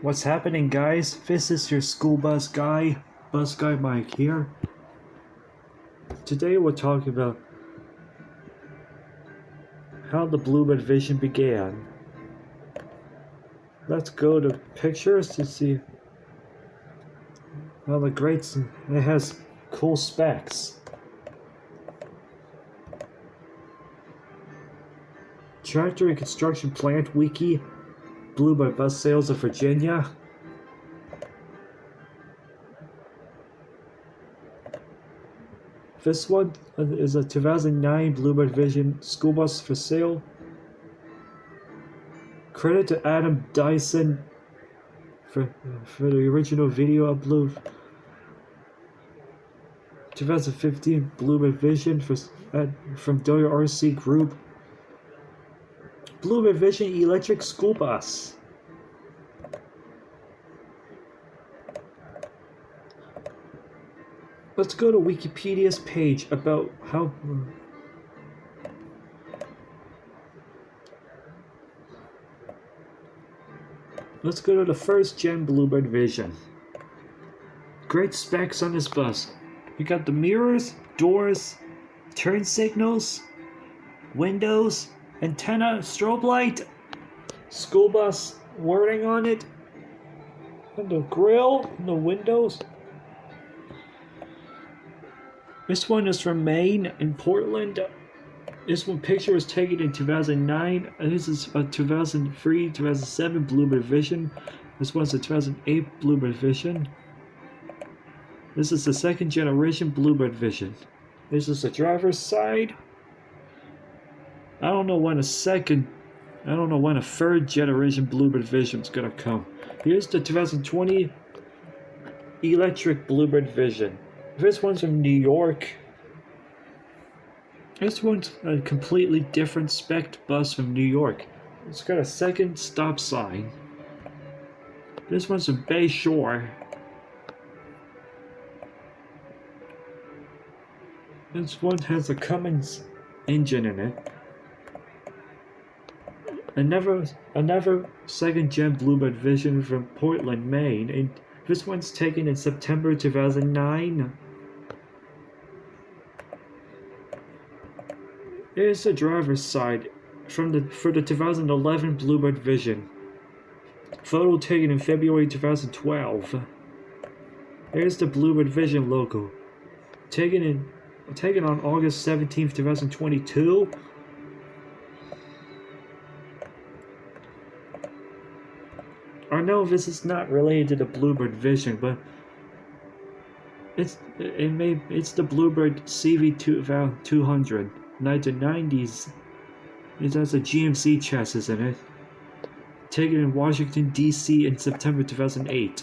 What's happening, guys? This is your school bus guy Mike here. Today we're talking about how the Bluebird Vision began. Let's go to pictures to see how the greats. It has cool specs. Tractor and Construction Plant Wiki, Bluebird Bus Sales of Virginia. This one is a 2009 Bluebird Vision school bus for sale. Credit to Adam Dyson for the original video upload. 2015 Bluebird Vision from WRC Group. Bluebird Vision electric school bus. Let's go to Wikipedia's page about how. Let's go to the first gen Bluebird Vision. Great specs on this bus. You got the mirrors, doors, turn signals, windows, antenna, strobe light, school bus wording on it, and the grill, and the windows. This one is from Maine in Portland. This one picture was taken in 2009. This is a 2003, 2007 Bluebird Vision. This one's a 2008 Bluebird Vision. This is the second generation Bluebird Vision. This is the driver's side. I don't know when a third generation Bluebird Vision is gonna come. Here's the 2020 electric Bluebird Vision. This one's from New York. This one's a completely different spec bus from New York. It's got a second stop sign. This one's from Bay Shore. This one has a Cummins engine in it. Another second gen Bluebird Vision from Portland, Maine. And this one's taken in September 2009. Here's the driver's side for the 2011 Bluebird Vision. Photo taken in February 2012. Here's the Bluebird Vision logo. Taken on August 17th, 2022. I know this is not related to the Bluebird Vision, but it's the Bluebird CV200. 1990s. It has a GMC chassis in it. Taken in Washington, D.C. in September 2008.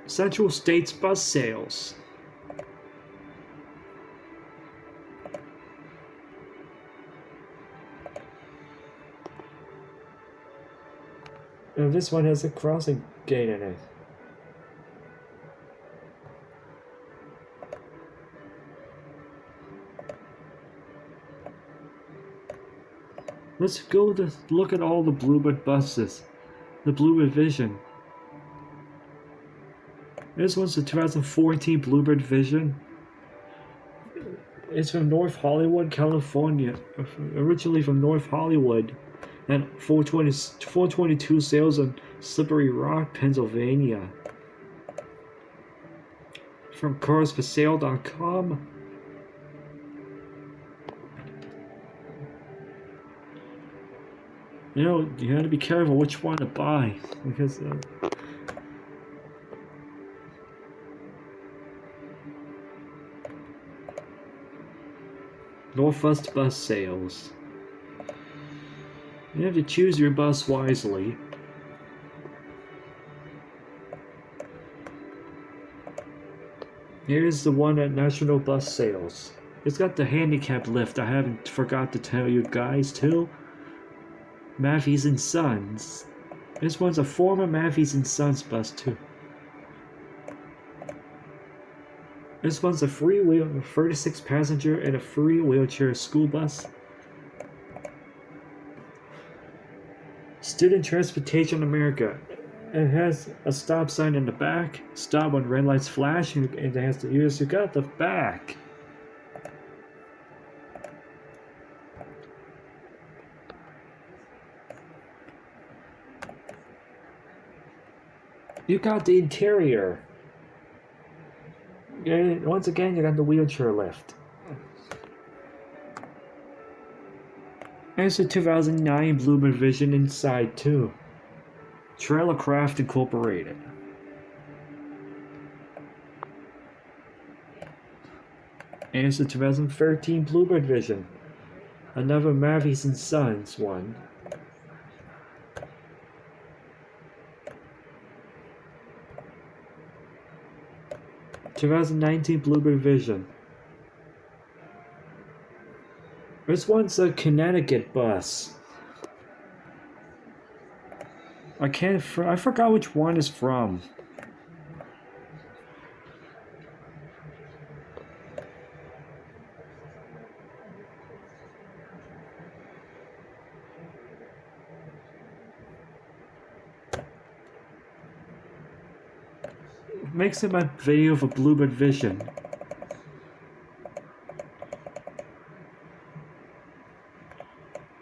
Central States bus sales. And this one has a crossing gate in it. Let's go to look at all the Bluebird buses. The Bluebird Vision. This one's the 2014 Bluebird Vision. It's from North Hollywood, California. Originally from North Hollywood. And 422 sales in Slippery Rock, Pennsylvania. From carsforsale.com. You know, you have to be careful which one to buy, because Northwest bus sales. You have to choose your bus wisely. Here's the one at National Bus Sales. It's got the handicap lift. I haven't forgot to tell you guys too. Matthews and Sons. This one's a former Matthews and Sons bus too. This one's a free wheel, 36 passenger and a free wheelchair school bus. Student Transportation America. It has a stop sign in the back. Stop when red lights flash, and it has the ears. You got the back. You got the interior. Once again, you got the wheelchair lift. And it's a 2009 Bluebird Vision inside too. Trailer Craft Incorporated. And it's a 2013 Bluebird Vision. Another Mavis and Sons one. (2019) Bluebird Vision. This one's a Connecticut bus. I forgot which one is from. Makes it a video of a Bluebird Vision.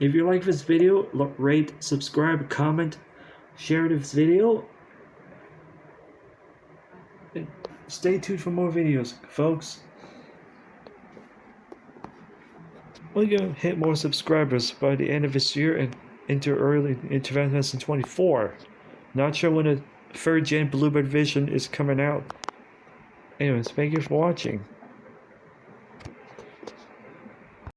If you like this video, rate, subscribe, comment, share this video. And stay tuned for more videos, folks. We're gonna hit more subscribers by the end of this year and into early in 2024. Not sure when the third gen Bluebird Vision is coming out. Anyways, thank you for watching.